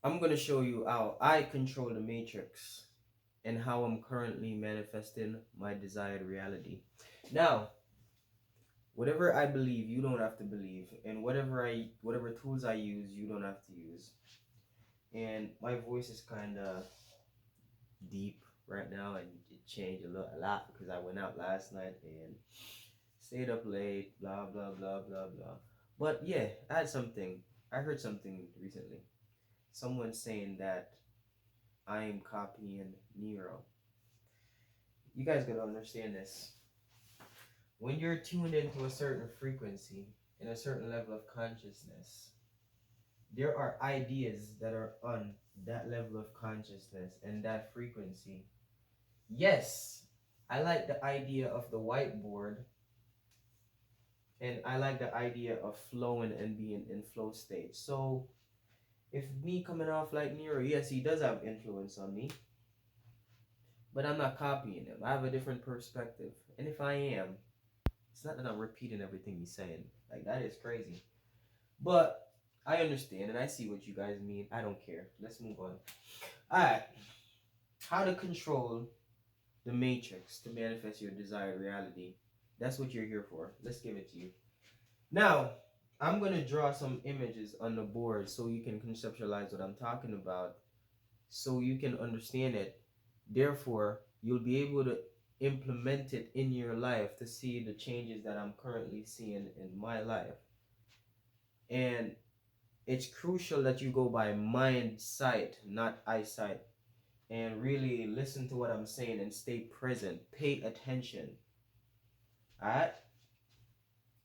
I'm going to show you how I control the matrix and how I'm currently manifesting my desired reality. Now, whatever I believe, you don't have to believe, and whatever tools I use, you don't have to use. And my voice is kind of deep right now, and it changed a lot because I went out last night and stayed up late, blah blah blah blah blah. But yeah, I had something. I heard something recently. Someone saying that I'm copying Nero. You guys gotta understand this. When you're tuned into a certain frequency and a certain level of consciousness, there are ideas that are on that level of consciousness and that frequency. Yes, I like the idea of the whiteboard, and I like the idea of flowing and being in flow state. So if me coming off like Nero, yes, he does have influence on me, but I'm not copying him. I have a different perspective. And if I am, it's not that I'm repeating everything he's saying. Like, that is crazy. But I understand and I see what you guys mean. I don't care. Let's move on. Alright. How to control the matrix to manifest your desired reality. That's what you're here for. Let's give it to you. Now, I'm going to draw some images on the board so you can conceptualize what I'm talking about, so you can understand it. Therefore, you'll be able to implement it in your life to see the changes that I'm currently seeing in my life. And it's crucial that you go by mind sight, not eyesight, and really listen to what I'm saying and stay present. Pay attention. Alright?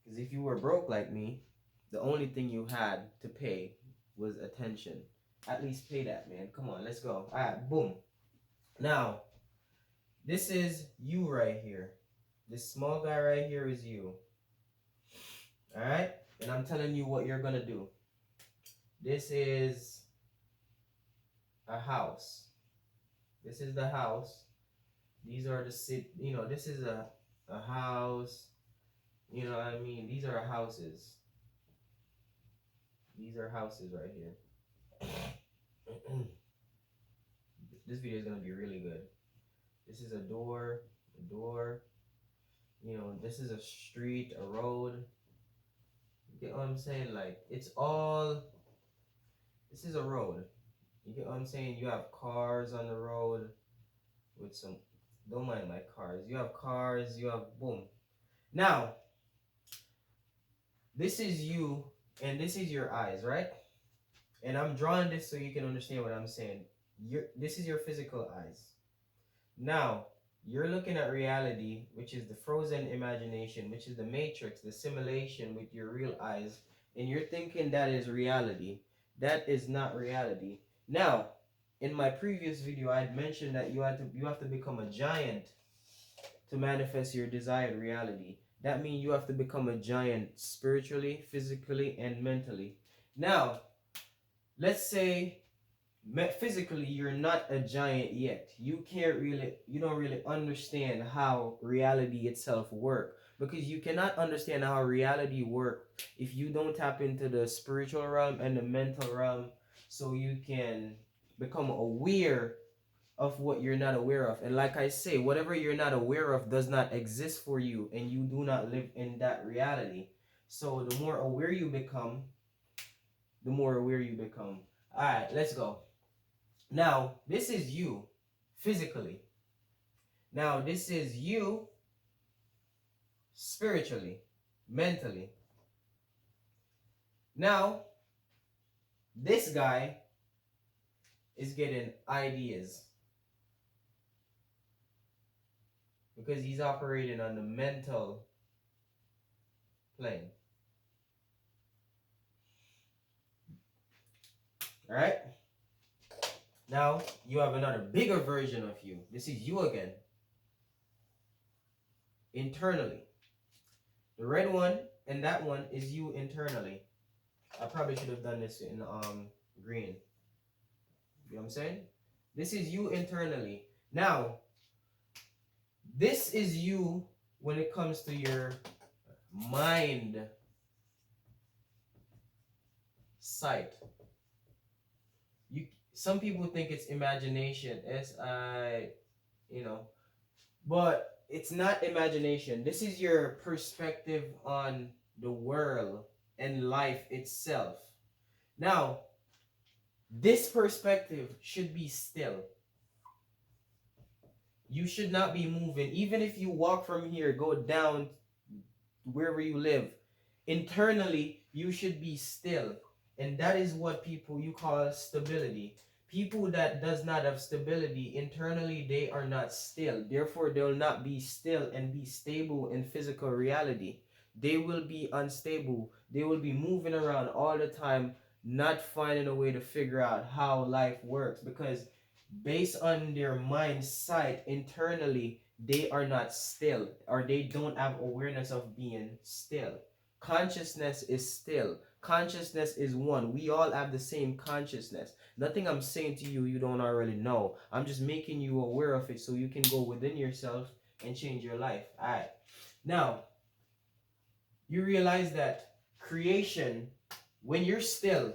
Because if you were broke like me, the only thing you had to pay was attention. At least pay that, man. Come on, let's go. Alright, boom. Now, this is you right here. This small guy right here is you. Alright? And I'm telling you what you're gonna do. This is a house. This is the house. These are the this is a house. You know what I mean? These are houses. These are houses right here. This video is gonna be really good. This is a door, this is a street, a road. You get what I'm saying? Like, it's all, this is a road. You get what I'm saying? You have cars on the road with some, don't mind my cars. You have cars, you have, boom. Now, this is you, and this is your eyes, right? And I'm drawing this so you can understand what I'm saying. This is your physical eyes. Now, you're looking at reality, which is the frozen imagination, which is the matrix, the simulation with your real eyes, and you're thinking that is reality. That is not reality. Now, in my previous video, I had mentioned that you have to become a giant to manifest your desired reality. That means you have to become a giant spiritually, physically, and mentally. Now, let's say physically you're not a giant yet. You don't really understand how reality itself work, because you cannot understand how reality work if you don't tap into the spiritual realm and the mental realm, so you can become aware of what you're not aware of. And like I say, whatever you're not aware of does not exist for you, and you do not live in that reality. So the more aware you become, the more aware you become. All right, let's go. Now, this is you physically. Now, this is you spiritually, mentally. Now, this guy is getting ideas because he's operating on the mental plane. All right? Now, you have another bigger version of you. This is you again. Internally. The red one and that one is you internally. I probably should have done this in green. You know what I'm saying? This is you internally. Now, this is you when it comes to your mind sight. Some people think it's imagination. S-I, you know, but it's not imagination. This is your perspective on the world and life itself. Now, this perspective should be still. You should not be moving. Even if you walk from here, go down wherever you live, internally, you should be still. And that is what people you call stability. People that does not have stability internally, they are not still. Therefore, they will not be still and be stable in physical reality. They will be unstable. They will be moving around all the time, not finding a way to figure out how life works, because based on their mind sight internally, they are not still, or they don't have awareness of being still. Consciousness is still. Consciousness is one. We all have the same consciousness. Nothing I'm saying to you don't already know. I'm just making you aware of it so you can go within yourself and change your life. All right. Now, you realize that creation, when you're still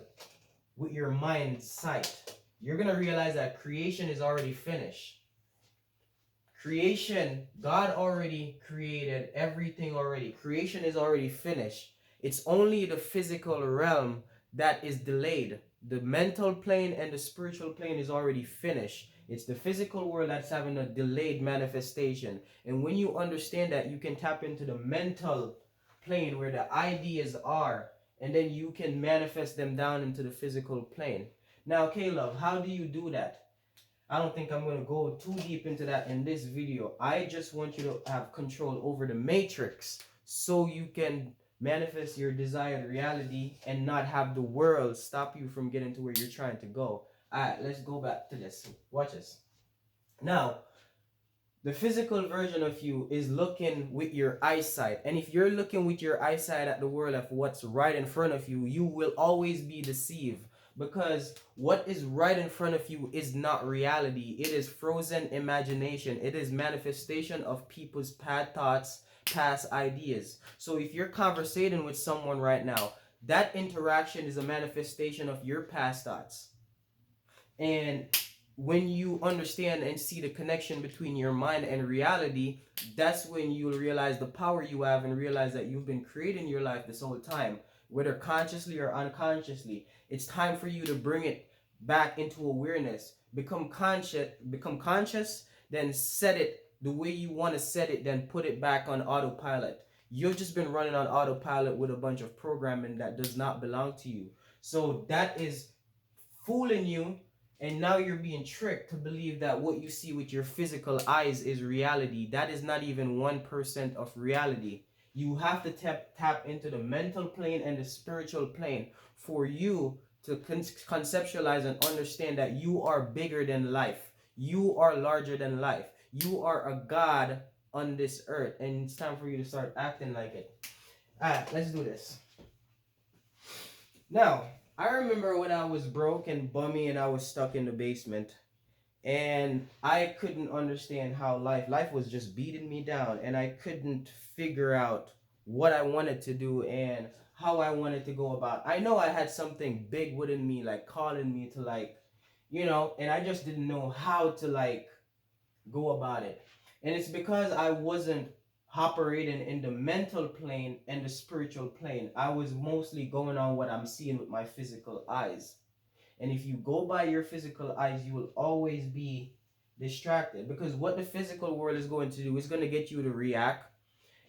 with your mind sight, you're going to realize that creation is already finished. Creation, God already created everything already. Creation is already finished. It's only the physical realm that is delayed. The mental plane and the spiritual plane is already finished. It's the physical world that's having a delayed manifestation. And when you understand that, you can tap into the mental plane where the ideas are, and then you can manifest them down into the physical plane. Now, Caleb, how do you do that? I don't think I'm going to go too deep into that in this video. I just want you to have control over the matrix so you can manifest your desired reality and not have the world stop you from getting to where you're trying to go. Alright, let's go back to this. Watch this. Now, the physical version of you is looking with your eyesight. And if you're looking with your eyesight at the world of what's right in front of you, you will always be deceived. Because what is right in front of you is not reality. It is frozen imagination. It is manifestation of people's past thoughts, past ideas. So if you're conversating with someone right now, that interaction is a manifestation of your past thoughts. And when you understand and see the connection between your mind and reality, that's when you'll realize the power you have and realize that you've been creating your life this whole time, whether consciously or unconsciously. It's time for you to bring it back into awareness. Become conscious, then set it the way you want to set it, then put it back on autopilot. You've just been running on autopilot with a bunch of programming that does not belong to you. So that is fooling you, and now you're being tricked to believe that what you see with your physical eyes is reality. That is not even 1% of reality. You have to tap into the mental plane and the spiritual plane for you to conceptualize and understand that you are bigger than life. You are larger than life. You are a God on this earth, and it's time for you to start acting like it. Alright, let's do this. Now, I remember when I was broke and bummy and I was stuck in the basement, and I couldn't understand how life was just beating me down, and I couldn't figure out what I wanted to do and how I wanted to go about. I know I had something big within me, like calling me to, like, and I just didn't know how to, like, go about it. And it's because I wasn't operating in the mental plane and the spiritual plane. I was mostly going on what I'm seeing with my physical eyes. And if you go by your physical eyes, you will always be distracted, because what the physical world is going to do is going to get you to react.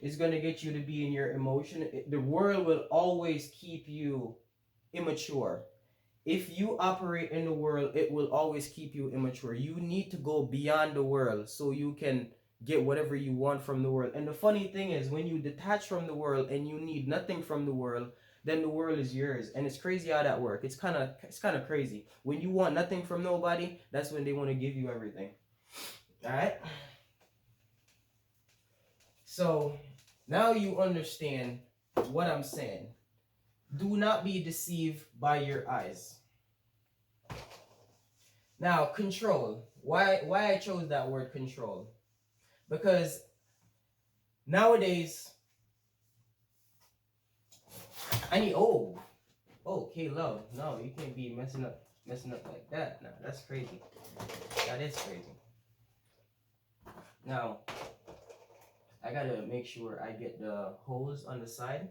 It's going to get you to be in your emotion. The world will always keep you immature. If you operate in the world, it will always keep you immature. You need to go beyond the world so you can get whatever you want from the world. And the funny thing is, when you detach from the world and you need nothing from the world, then the world is yours. And it's crazy how that works. It's kind of crazy. When you want nothing from nobody, that's when they want to give you everything. All right? So now you understand what I'm saying. Do not be deceived by your eyes. Now, control. Why I chose that word control? Because nowadays, okay, love. No, you can't be messing up. messing up like that. Now that's crazy. That is crazy. Now I gotta make sure I get the holes on the side.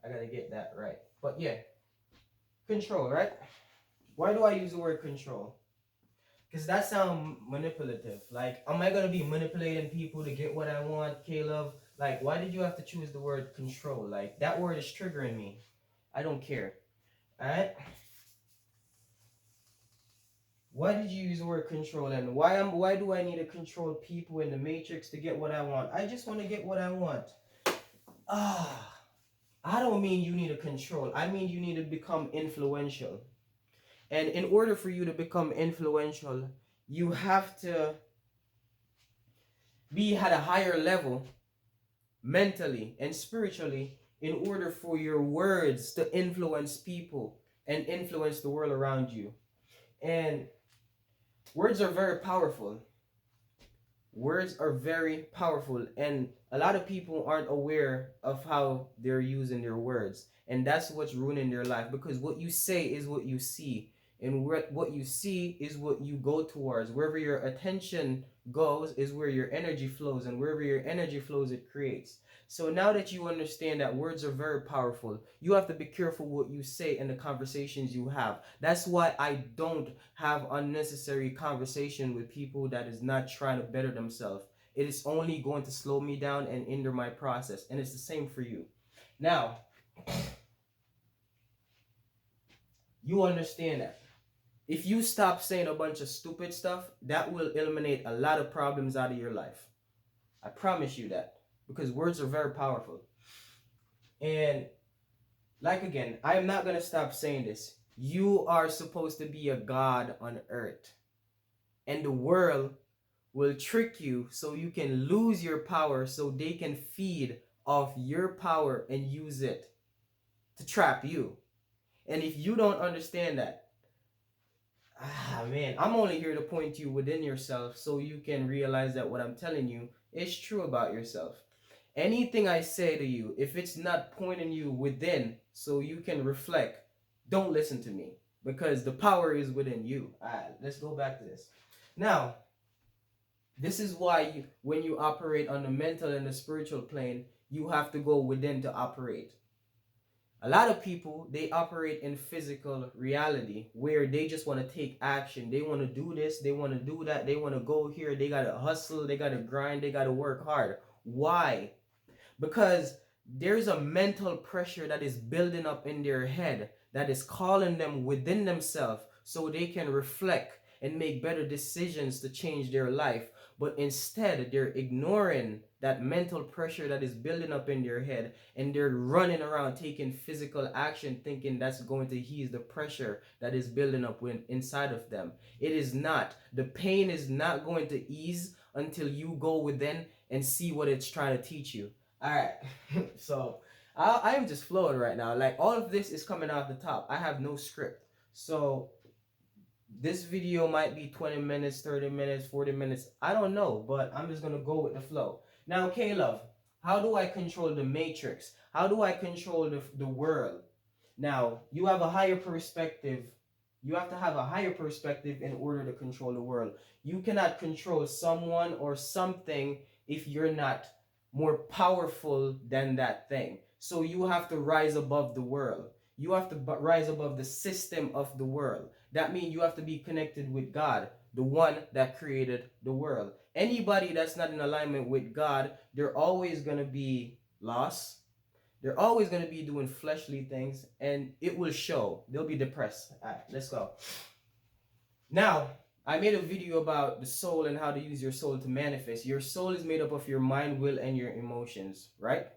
I gotta get that right. But yeah, control, right? Why do I use the word control? Because that sounds manipulative. Like, am I gonna be manipulating people to get what I want, Caleb? Like, why did you have to choose the word control? Like, that word is triggering me. I don't care. Alright? Why did you use the word control, and why do I need to control people in the matrix to get what I want? I just want to get what I want. I don't mean you need to control. I mean you need to become influential. And in order for you to become influential, you have to be at a higher level mentally and spiritually in order for your words to influence people and influence the world around you. And words are very powerful. Words are very powerful, and a lot of people aren't aware of how they're using their words, and that's what's ruining their life, because what you say is what you see, and what you see is what you go towards. Wherever your attention goes is where your energy flows, and wherever your energy flows, it creates. So now that you understand that words are very powerful, you have to be careful what you say and the conversations you have. That's why I don't have unnecessary conversation with people that is not trying to better themselves. It is only going to slow me down and hinder my process, and it's the same for you. Now, you understand that if you stop saying a bunch of stupid stuff, that will eliminate a lot of problems out of your life. I promise you that, because words are very powerful. And like, again, I am not going to stop saying this. You are supposed to be a god on earth, and the world will trick you so you can lose your power, so they can feed off your power and use it to trap you. And if you don't understand that, man, I'm only here to point you within yourself so you can realize that what I'm telling you is true about yourself. Anything I say to you, if it's not pointing you within so you can reflect, don't listen to me, because the power is within you. Let's go back to this. Now, this is why when you operate on the mental and the spiritual plane, you have to go within to operate. A lot of people, they operate in physical reality where they just want to take action. They want to do this, they want to do that, they want to go here, they got to hustle, they got to grind, they got to work hard. Why? Because there's a mental pressure that is building up in their head that is calling them within themselves so they can reflect and make better decisions to change their life. But instead, they're ignoring that mental pressure that is building up in their head, and they're running around taking physical action thinking that's going to ease the pressure that is building up inside of them. It is not. The pain is not going to ease until you go within and see what it's trying to teach you. All right. So I am just flowing right now. Like, all of this is coming off the top. I have no script. So this video might be 20 minutes, 30 minutes, 40 minutes. I don't know, but I'm just going to go with the flow. Now, Caleb, how do I control the matrix? How do I control the world? Now, you have a higher perspective. You have to have a higher perspective in order to control the world. You cannot control someone or something if you're not more powerful than that thing. So you have to rise above the world. You have to rise above the system of the world. That means you have to be connected with God, the one that created the world. Anybody that's not in alignment with God, they're always going to be lost. They're always going to be doing fleshly things, and it will show. They'll be depressed. All right, let's go. Now, I made a video about the soul and how to use your soul to manifest. Your soul is made up of your mind, will, and your emotions, right?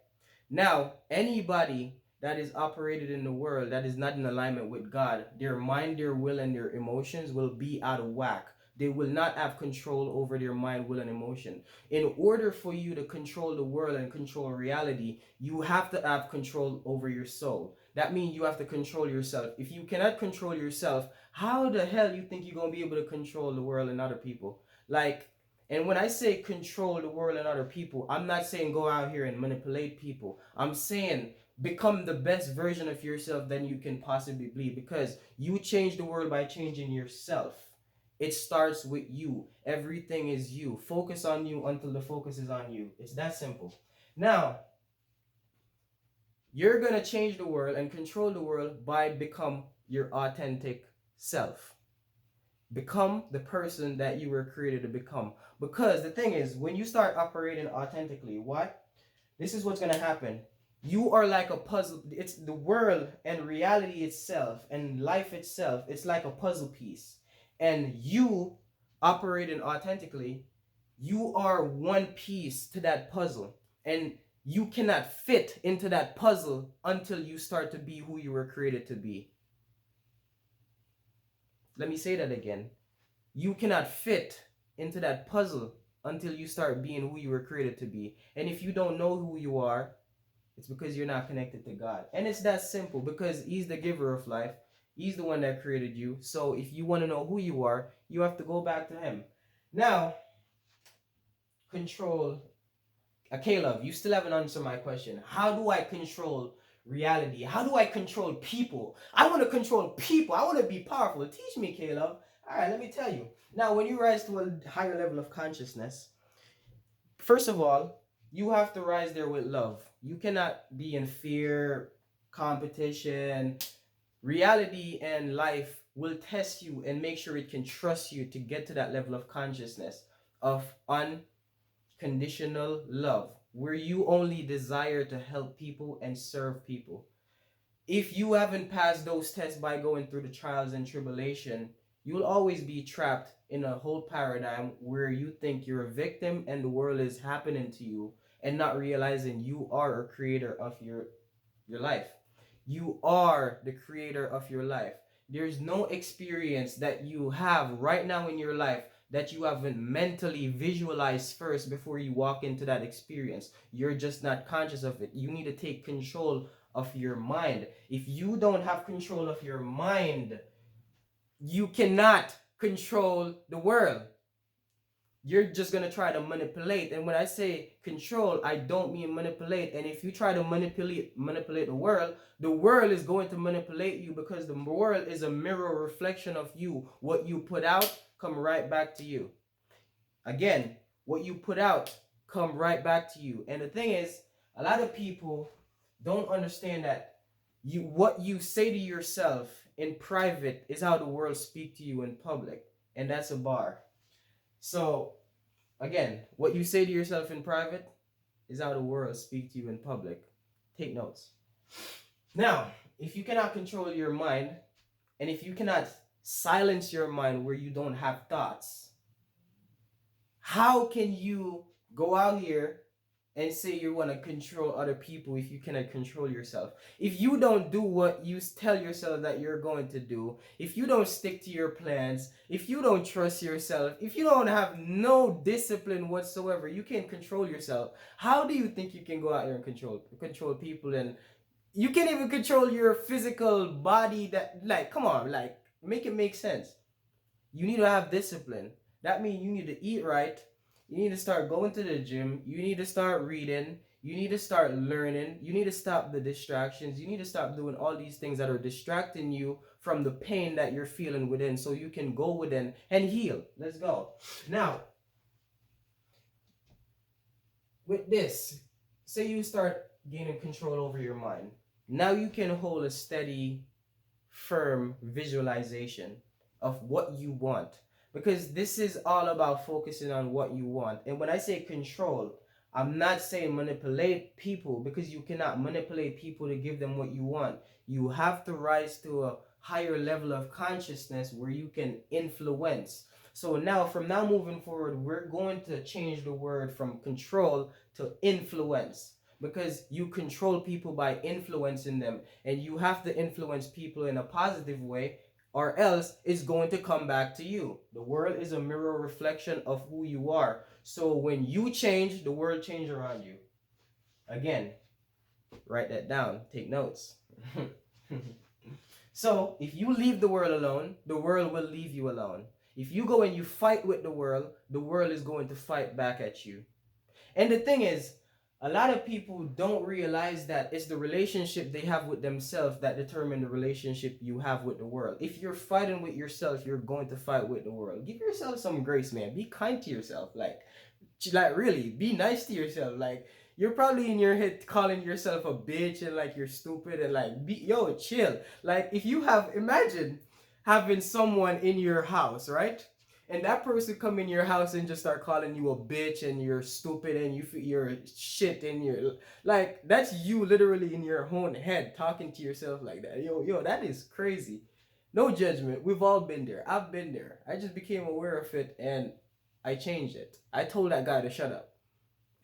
Now, anybody that is operated in the world that is not in alignment with God, their mind, their will, and their emotions will be out of whack. They will not have control over their mind, will, and emotion. In order for you to control the world and control reality, you have to have control over your soul. That means you have to control yourself. If you cannot control yourself, how the hell you think you're going to be able to control the world and other people? Like, and when I say control the world and other people, I'm not saying go out here and manipulate people. I'm saying become the best version of yourself than you can possibly be, because you change the world by changing yourself. It starts with you. Everything is you. Focus on you until the focus is on you. It's that simple. Now, you're going to change the world and control the world by become your authentic self. Become the person that you were created to become. Because the thing is, when you start operating authentically, what? This is what's going to happen. You are like a puzzle. It's the world and reality itself and life itself. It's like a puzzle piece. And you operating authentically, you are one piece to that puzzle. And you cannot fit into that puzzle until you start to be who you were created to be. Let me say that again. You cannot fit into that puzzle until you start being who you were created to be. And if you don't know who you are, it's because you're not connected to God. And it's that simple, because He's the giver of life. He's the one that created you. So if you want to know who you are, you have to go back to Him. Now, control. Caleb, you still haven't answered my question. How do I control reality? How do I control people? I want to control people. I want to be powerful. Teach me, Caleb. All right, let me tell you. Now, when you rise to a higher level of consciousness, first of all, you have to rise there with love. You cannot be in fear, competition. Reality and life will test you and make sure it can trust you to get to that level of consciousness of unconditional love, where you only desire to help people and serve people. If you haven't passed those tests by going through the trials and tribulation, you'll always be trapped in a whole paradigm where you think you're a victim and the world is happening to you, and not realizing you are a creator of your life. You are the creator of your life. There's no experience that you have right now in your life that you haven't mentally visualized first before you walk into that experience. You're just not conscious of it. You need to take control of your mind. If you don't have control of your mind, you cannot control the world. You're just going to try to manipulate. And when I say control, I don't mean manipulate. And if you try to manipulate the world is going to manipulate you, because the world is a mirror reflection of you. What you put out come right back to you. Again, what you put out come right back to you. And the thing is, a lot of people don't understand that what you say to yourself in private is how the world speak to you in public. And that's a bar. So, again, what you say to yourself in private is how the world speak to you in public. Take notes. Now, if you cannot control your mind, and if you cannot silence your mind where you don't have thoughts, how can you go out here and say you want to control other people if you cannot control yourself? If you don't do what you tell yourself that you're going to do, if you don't stick to your plans, if you don't trust yourself, if you don't have no discipline whatsoever, you can't control yourself. How do you think you can go out here and control people? And you can't even control your physical body. That, like, come on, like, make it make sense. You need to have discipline. That means you need to eat right. You need to start going to the gym. You need to start reading. You need to start learning. You need to stop the distractions. You need to stop doing all these things that are distracting you from the pain that you're feeling within, so you can go within and heal. Let's go. Now, with this, say you start gaining control over your mind. Now you can hold a steady, firm visualization of what you want. Because this is all about focusing on what you want. And when I say control, I'm not saying manipulate people, because you cannot manipulate people to give them what you want. You have to rise to a higher level of consciousness where you can influence. So now, from now moving forward, we're going to change the word from control to influence. Because you control people by influencing them. And you have to influence people in a positive way, or else it's going to come back to you. The world is a mirror reflection of who you are. So when you change, the world changes around you. Again, write that down. Take notes. So if you leave the world alone, the world will leave you alone. If you go and you fight with the world is going to fight back at you. And the thing is, A lot of people don't realize that it's the relationship they have with themselves that determine the relationship you have with the world. If you're fighting with yourself, you're going to fight with the world. Give yourself some grace, man. Be kind to yourself. Like really, be nice to yourself. Like, you're probably in your head calling yourself a bitch and like you're stupid and like chill. Like, if you have, imagine having someone in your house, right? And that person come in your house and just start calling you a bitch and you're stupid and you're shit and you're like, that's you literally in your own head talking to yourself like that. Yo, that is crazy. No judgment. We've all been there. I've been there. I just became aware of it and I changed it. I told that guy to shut up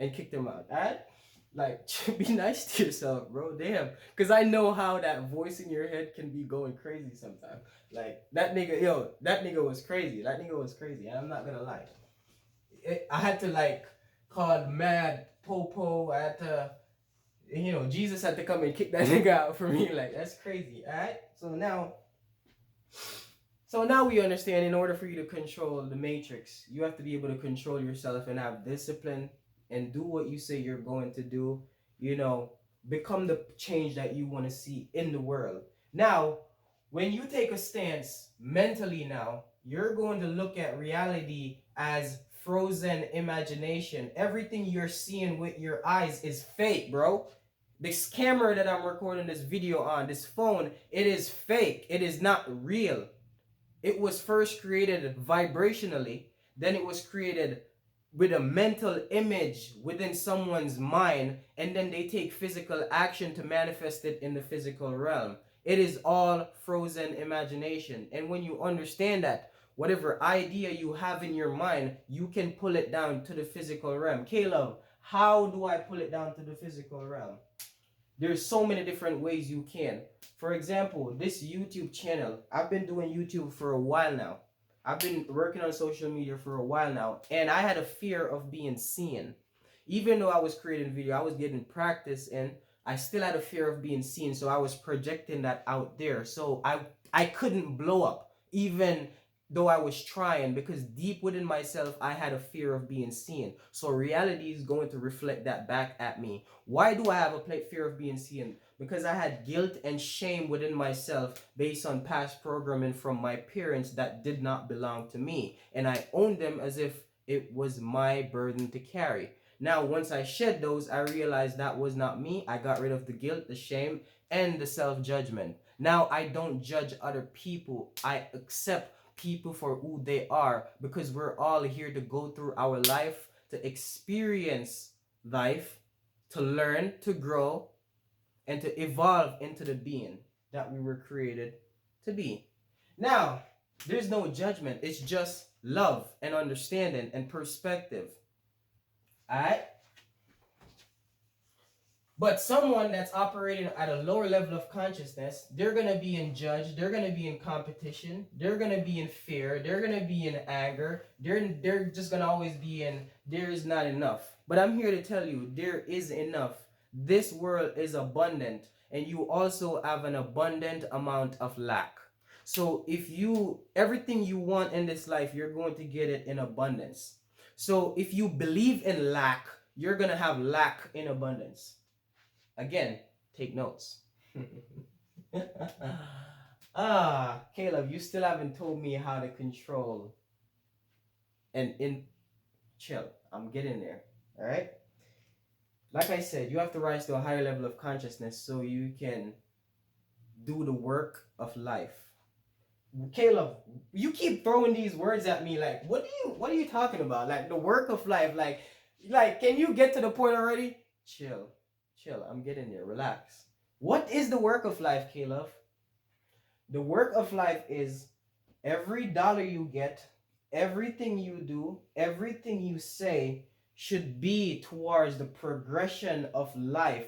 and kicked him out. Alright? Like, be nice to yourself, bro. Damn. Because I know how that voice in your head can be going crazy sometimes. Like, that nigga was crazy. That nigga was crazy. I'm not gonna lie. I had to, like, call mad popo. I had to, Jesus had to come and kick that nigga out for me. Like, that's crazy. Alright? So now we understand, in order for you to control the matrix, you have to be able to control yourself and have discipline and do what you say you're going to do. Become the change that you want to see in the world. Now, when you take a stance mentally now, you're going to look at reality as frozen imagination. Everything you're seeing with your eyes is fake, bro. This camera that I'm recording this video on, this phone, it is fake. It is not real. It was first created vibrationally, then it was created with a mental image within someone's mind, and then they take physical action to manifest it in the physical realm. It is all frozen imagination. And when you understand that, whatever idea you have in your mind, you can pull it down to the physical realm. Caleb, how do I pull it down to the physical realm? There's so many different ways you can. For example, this YouTube channel, I've been doing YouTube for a while now. I've been working on social media for a while now, and I had a fear of being seen. Even though I was creating video, I was getting practice, and I still had a fear of being seen, so I was projecting that out there. So I couldn't blow up, even though I was trying, because deep within myself, I had a fear of being seen. So reality is going to reflect that back at me. Why do I have a fear of being seen? Because I had guilt and shame within myself based on past programming from my parents that did not belong to me. And I owned them as if it was my burden to carry. Now, once I shed those, I realized that was not me. I got rid of the guilt, the shame, and the self-judgment. Now, I don't judge other people. I accept people for who they are, because we're all here to go through our life, to experience life, to learn, to grow, and to evolve into the being that we were created to be. Now, there's no judgment. It's just love and understanding and perspective. Alright? But someone that's operating at a lower level of consciousness, they're going to be in judge, they're going to be in competition, they're going to be in fear, they're going to be in anger, they're just going to always be in, there is not enough. But I'm here to tell you, there is enough. This world is abundant, and you also have an abundant amount of lack. So everything you want in this life, you're going to get it in abundance. So if you believe in lack, you're going to have lack in abundance. Again, take notes. Caleb, you still haven't told me how to control and chill. I'm getting there. All right? Like I said, you have to rise to a higher level of consciousness so you can do the work of life. Caleb, you keep throwing these words at me like, what are you talking about? Like, the work of life, like can you get to the point already? Chill, I'm getting there. Relax. What is the work of life, Caleb? The work of life is every dollar you get, everything you do, everything you say should be towards the progression of life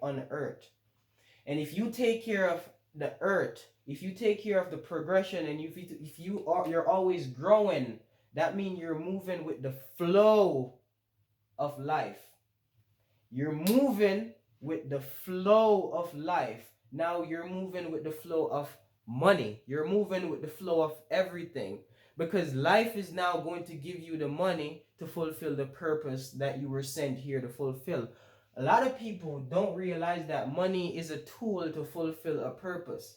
on earth. And if you take care of the earth, if you take care of the progression, and you're always growing, that means you're moving with the flow of life. You're moving with the flow of life. Now you're moving with the flow of money. You're moving with the flow of everything. because life is now going to give you the money to fulfill the purpose that you were sent here to fulfill. A lot of people don't realize that money is a tool to fulfill a purpose.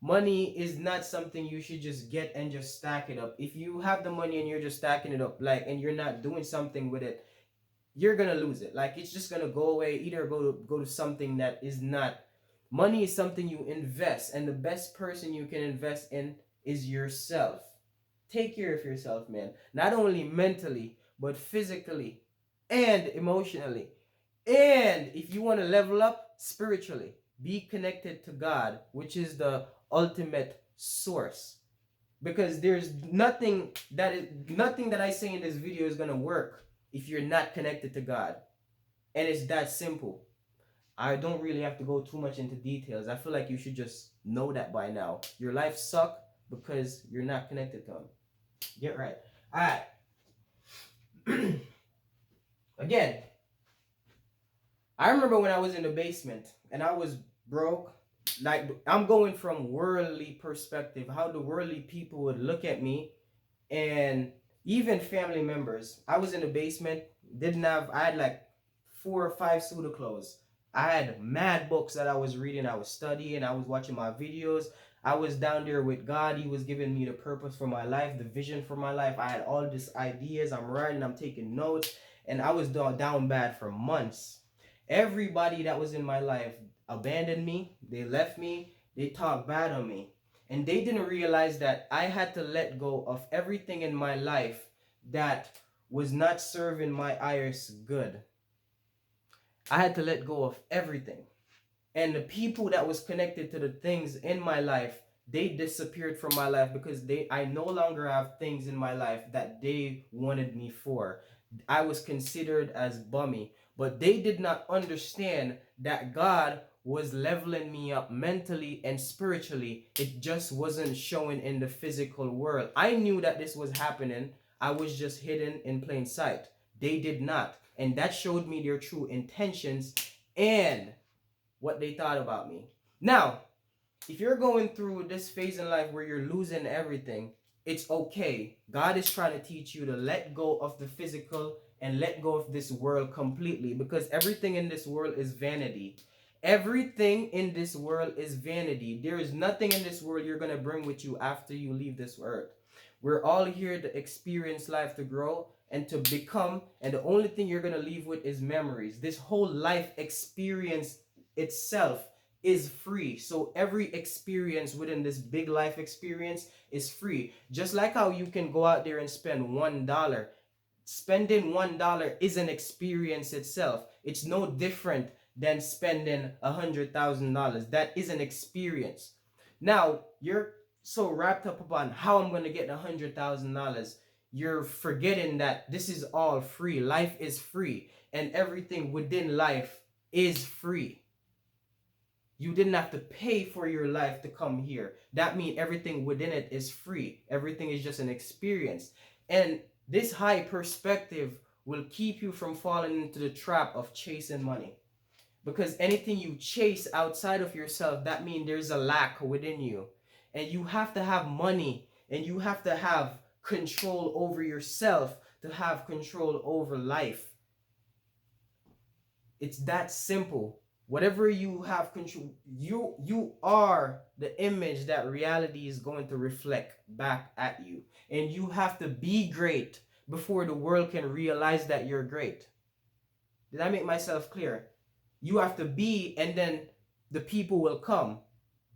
Money is not something you should just get and just stack it up. If you have the money and you're just stacking it up, like, and you're not doing something with it, you're gonna lose it. Like, it's just gonna go away. Either go to something that is not. Money is something you invest, and the best person you can invest in is yourself. Take care of yourself, man. Not only mentally, but physically and emotionally. And if you want to level up spiritually, be connected to God, which is the ultimate source. Because there's nothing that I say in this video is gonna work if you're not connected to God. And it's that simple. I don't really have to go too much into details. I feel like you should just know that by now. Your life sucks because you're not connected to Him. Get right. Alright. Again, I remember when I was in the basement and I was broke. Like, I'm going from worldly perspective, how the worldly people would look at me, and even family members. I was in the basement, I had like 4 or 5 suit of clothes. I had mad books that I was reading, I was studying, I was watching my videos. I was down there with God. He was giving me the purpose for my life, the vision for my life. I had all these ideas. I'm writing, I'm taking notes, and I was down bad for months. Everybody that was in my life abandoned me. They left me. They talked bad on me. And they didn't realize that I had to let go of everything in my life that was not serving my highest good. I had to let go of everything. And the people that was connected to the things in my life, they disappeared from my life because I no longer have things in my life that they wanted me for. I was considered as bummy, but they did not understand that God was leveling me up mentally and spiritually. It just wasn't showing in the physical world. I knew that this was happening. I was just hidden in plain sight. They did not. And that showed me their true intentions and what they thought about me. Now, if you're going through this phase in life where you're losing everything, it's okay. God is trying to teach you to let go of the physical and let go of this world completely, because everything in this world is vanity. Everything in this world is vanity. There is nothing in this world you're going to bring with you after you leave this earth. We're all here to experience life, to grow and to become, and the only thing you're going to leave with is memories. This whole life experience itself is free. So every experience within this big life experience is free. Just like how you can go out there and spend $1. Spending $1 is an experience itself. It's no different than spending $100,000. That is an experience. Now, you're so wrapped up upon how I'm going to get $100,000. You're forgetting that this is all free. Life is free, and everything within life is free. You didn't have to pay for your life to come here. That means everything within it is free. Everything is just an experience. And this high perspective will keep you from falling into the trap of chasing money. Because anything you chase outside of yourself, that means there's a lack within you. And you have to have money, and you have to have control over yourself to have control over life. It's that simple. Whatever you have control, you are the image that reality is going to reflect back at you. And you have to be great before the world can realize that you're great. Did I make myself clear? You have to be, and then the people will come.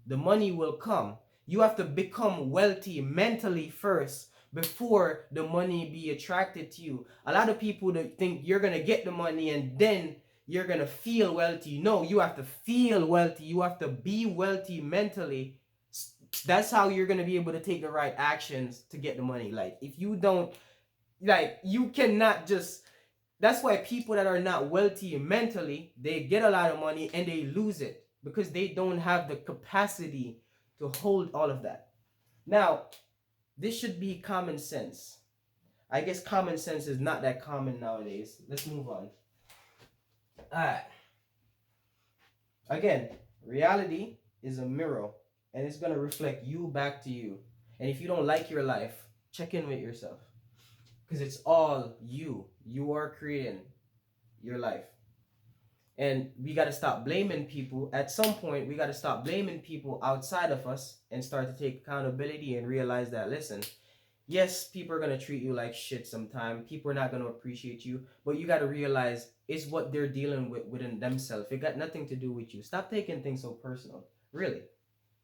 The money will come. You have to become wealthy mentally first before the money be attracted to you. A lot of people think you're going to get the money and then you're going to feel wealthy. No, you have to feel wealthy. You have to be wealthy mentally. That's how you're going to be able to take the right actions to get the money. Like, if you don't, like, you cannot just, that's why people that are not wealthy mentally, they get a lot of money and they lose it because they don't have the capacity to hold all of that. Now, this should be common sense. I guess common sense is not that common nowadays. Let's move on. Alright. Again, reality is a mirror, and it's going to reflect you back to you. And if you don't like your life, Check in with yourself. Because it's all you. You are creating your life. And we got to stop blaming people. At some point, we got to stop blaming people outside of us and start to take accountability and realize that, listen, yes, people are going to treat you like shit sometime. People are not going to appreciate you. But you got to realize it's what they're dealing with within themselves. It got nothing to do with you. Stop taking things so personal. Really.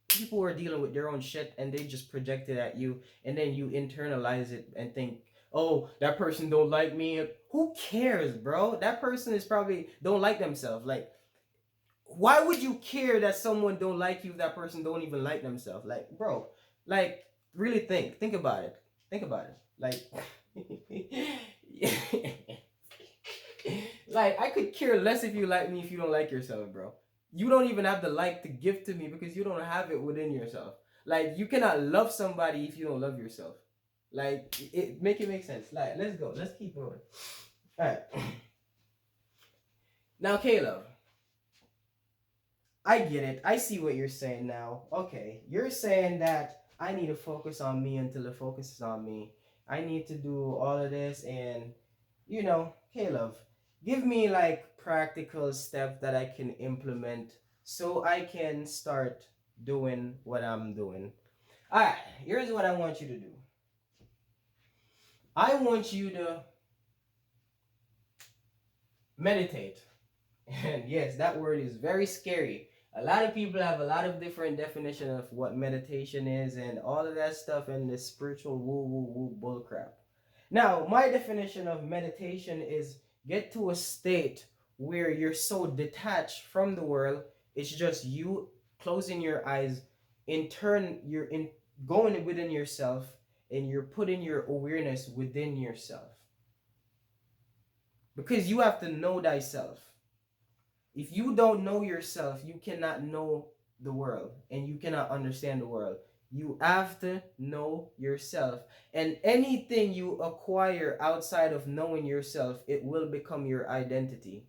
People are dealing with their own shit and they just project it at you. And then you internalize it and think, oh, that person don't like me. Who cares, bro? That person is probably don't like themselves. Like, why would you care that someone don't like you if that person don't even like themselves? Like, bro, like, really think about it. Think about it. Like, like, I could care less if you like me if you don't like yourself, bro. You don't even have the like to give to me because you don't have it within yourself. Like, you cannot love somebody if you don't love yourself. Like, make it make sense. Like, let's go. Let's keep going. All right. Now, Caleb, I get it. I see what you're saying now. Okay, you're saying that I need to focus on me until the focus is on me. I need to do all of this, and Caleb, give me like practical steps that I can implement so I can start doing what I'm doing. All right, here's what I want you to do. I want you to meditate. And yes, that word is very scary. A lot of people have a lot of different definition of what meditation is and all of that stuff and the spiritual woo woo woo bullcrap. Now, my definition of meditation is get to a state where you're so detached from the world, it's just you closing your eyes. In turn, you're in going within yourself and you're putting your awareness within yourself. Because you have to know thyself. If you don't know yourself, you cannot know the world and you cannot understand the world. You have to know yourself. And anything you acquire outside of knowing yourself, it will become your identity.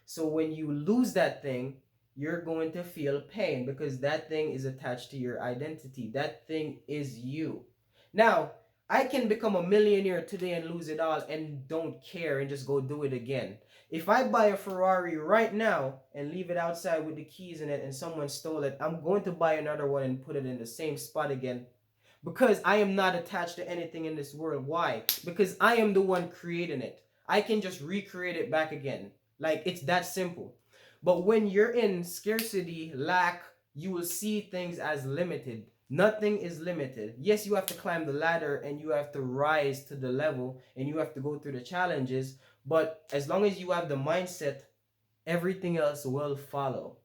So when you lose that thing, you're going to feel pain because that thing is attached to your identity. That thing is you. Now, I can become a millionaire today and lose it all and don't care and just go do it again. If I buy a Ferrari right now and leave it outside with the keys in it and someone stole it, I'm going to buy another one and put it in the same spot again because I am not attached to anything in this world. Why? Because I am the one creating it. I can just recreate it back again. Like, it's that simple. But when you're in scarcity, lack, you will see things as limited. Nothing is limited. Yes, you have to climb the ladder and you have to rise to the level and you have to go through the challenges. But as long as you have the mindset, everything else will follow.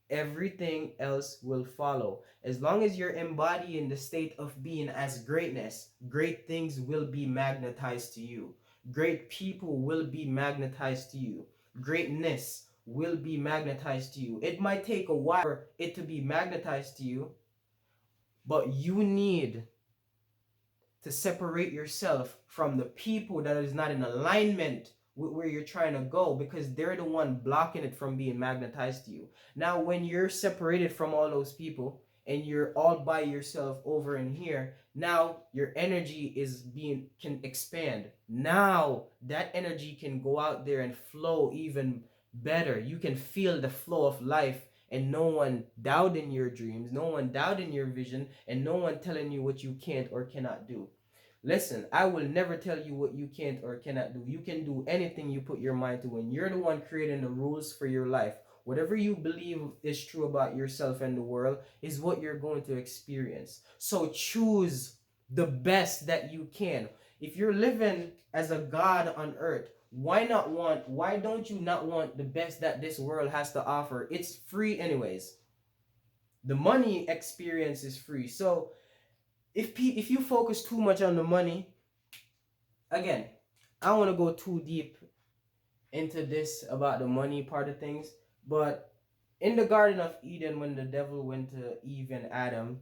Everything else will follow. As long as you're embodying the state of being as greatness, great things will be magnetized to you. Great people will be magnetized to you. Greatness will be magnetized to you. It might take a while for it to be magnetized to you, but you need to separate yourself from the people that is not in alignment with where you're trying to go because they're the one blocking it from being magnetized to you. Now, when you're separated from all those people and you're all by yourself over in here, now your energy can expand. Now that energy can go out there and flow even better. You can feel the flow of life and no one doubting your dreams, no one doubting your vision, and no one telling you what you can't or cannot do. Listen, I will never tell you what you can't or cannot do. You can do anything you put your mind to, and you're the one creating the rules for your life. Whatever you believe is true about yourself and the world is what you're going to experience. So choose the best that you can. If you're living as a god on earth, why don't you not want the best that this world has to offer? It's free anyways. The money experience is free. So if you focus too much on the money, again, I don't want to go too deep into this about the money part of things, but in the Garden of Eden, when the devil went to Eve and Adam,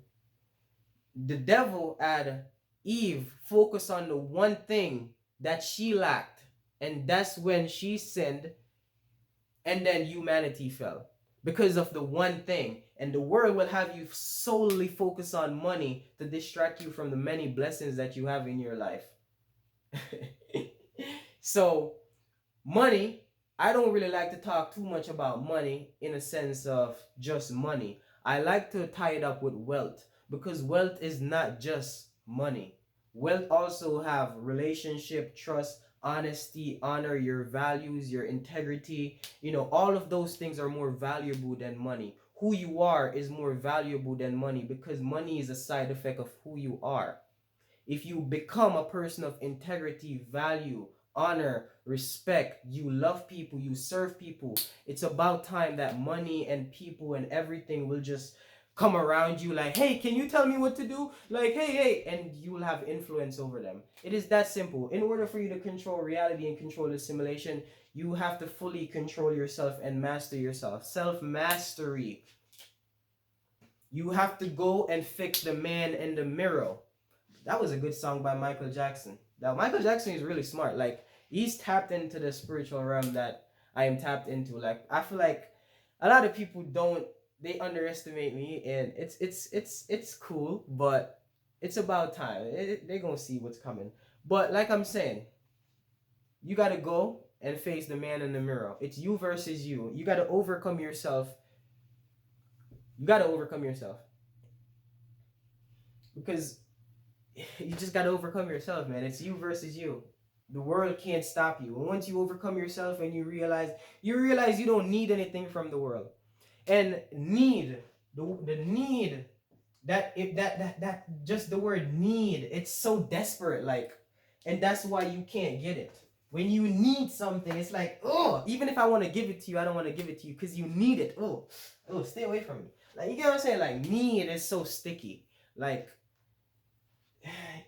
the devil had Eve focus on the one thing that she lacked, and that's when she sinned, and then humanity fell. because of the one thing. And the world will have you solely focus on money to distract you from the many blessings that you have in your life. So, money, I don't really like to talk too much about money in a sense of just money. I like to tie it up with wealth, because wealth is not just money. Wealth also have relationship, trust, honesty, honor, your values, your integrity. All of those things are more valuable than money. Who you are is more valuable than money, because money is a side effect of who you are. If you become a person of integrity, value, honor, respect, you love people, you serve people, it's about time that money and people and everything will just come around you like, hey, can you tell me what to do? Like, hey, and you will have influence over them. It is that simple. In order for you to control reality and control the simulation, you have to fully control yourself and master yourself. Self-mastery. You have to go and fix the man in the mirror. That was a good song by Michael Jackson. Now, Michael Jackson is really smart. Like, he's tapped into the spiritual realm that I am tapped into. Like, I feel like a lot of people don't, they underestimate me, and it's cool, but it's about time. They're gonna see what's coming. But like I'm saying, you gotta go and face the man in the mirror. It's you versus you. You gotta overcome yourself. You gotta overcome yourself, because you just got to overcome yourself, man. It's you versus you. The world can't stop you. And once you overcome yourself and you realize you don't need anything from the world. And the need, that if that just the word need, it's so desperate, like, and that's why you can't get it. When you need something, it's like, oh, even if I want to give it to you, I don't want to give it to you because you need it. Oh, stay away from me. Like, you get what I'm saying? Like, need is so sticky. Like,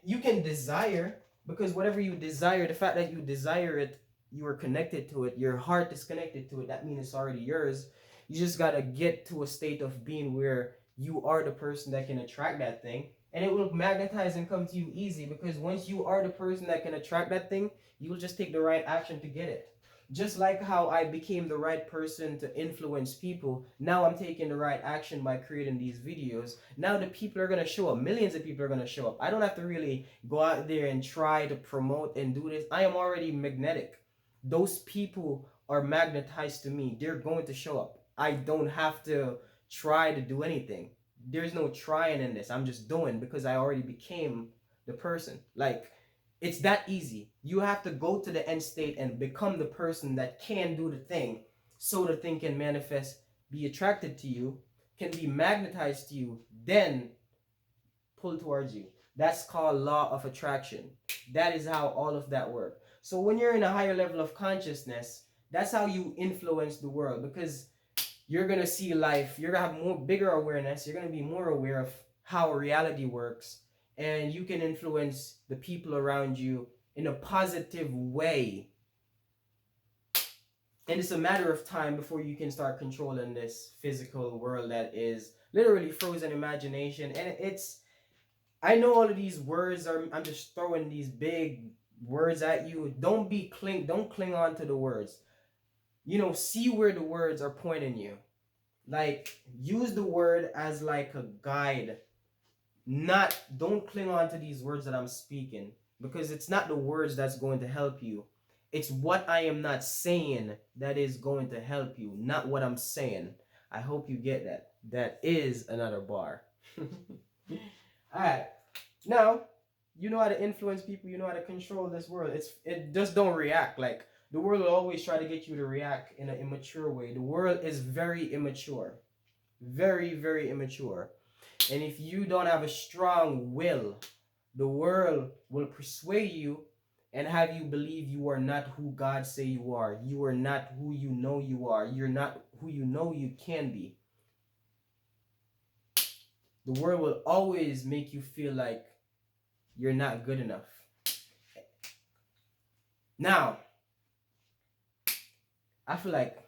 you can desire, because whatever you desire, the fact that you desire it, you are connected to it, your heart is connected to it, that means it's already yours. You just got to get to a state of being where you are the person that can attract that thing, and it will magnetize and come to you easy, because once you are the person that can attract that thing, you will just take the right action to get it. Just like how I became the right person to influence people, now I'm taking the right action by creating these videos. Now the people are going to show up. Millions of people are going to show up. I don't have to really go out there and try to promote and do this. I am already magnetic. Those people are magnetized to me. They're going to show up. I don't have to try to do anything. There's no trying in this. I'm just doing, because I already became the person. Like, it's that easy. You have to go to the end state and become the person that can do the thing, so the thing can manifest, be attracted to you, can be magnetized to you, then pull towards you. That's called law of attraction. That is how all of that works. So when you're in a higher level of consciousness, that's how you influence the world, because you're going to see life, you're going to have more bigger awareness, you're going to be more aware of how reality works, and you can influence the people around you in a positive way. And it's a matter of time before you can start controlling this physical world that is literally frozen imagination. And I know all of these words are, I'm just throwing these big words at you. Don't cling on to the words. See where the words are pointing you. Like, use the word as like a guide. Don't cling on to these words that I'm speaking, because it's not the words that's going to help you. It's what I am not saying that is going to help you, not what I'm saying. I hope you get that. That is another bar. Alright. Now, you know how to influence people, you know how to control this world. It just don't react. Like, the world will always try to get you to react in an immature way. The world is very immature. Very, very immature. And if you don't have a strong will, the world will persuade you and have you believe you are not who God say you are. You are not who you know you are. You're not who you know you can be. The world will always make you feel like you're not good enough. Now, I feel like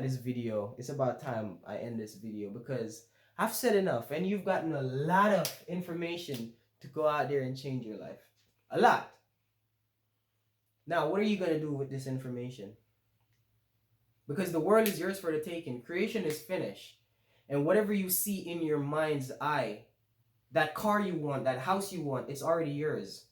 this video, it's about time I end this video, because I've said enough and you've gotten a lot of information to go out there and change your life. A lot. Now, what are you going to do with this information? because the world is yours for the taking. Creation is finished. And whatever you see in your mind's eye, that car you want, that house you want, it's already yours.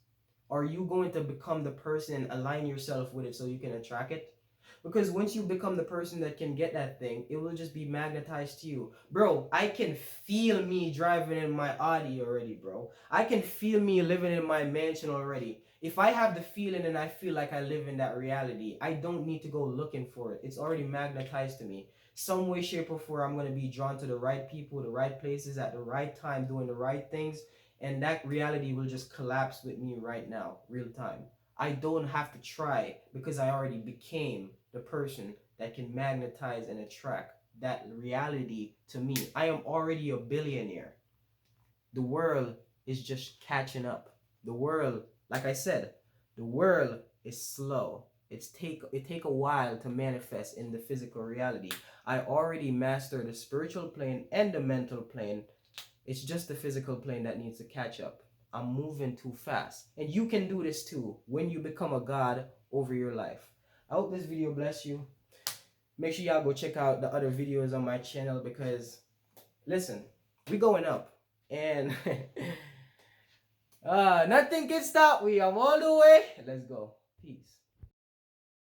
Are you going to become the person and align yourself with it so you can attract it? Because once you become the person that can get that thing, it will just be magnetized to you. Bro, I can feel me driving in my Audi already, bro. I can feel me living in my mansion already. If I have the feeling and I feel like I live in that reality, I don't need to go looking for it. It's already magnetized to me. Some way, shape, or form, I'm going to be drawn to the right people, the right places, at the right time, doing the right things, and that reality will just collapse with me right now, real time. I don't have to try because I already became the person that can magnetize and attract that reality to me. I am already a billionaire. The world is just catching up. The world, like I said, the world is slow. It take a while to manifest in the physical reality. I already mastered the spiritual plane and the mental plane. It's just the physical plane that needs to catch up. I'm moving too fast. And you can do this too when you become a god over your life. I hope this video bless you. Make sure y'all go check out the other videos on my channel because, listen, we going up. And nothing can stop me. I'm all the way. Let's go. Peace.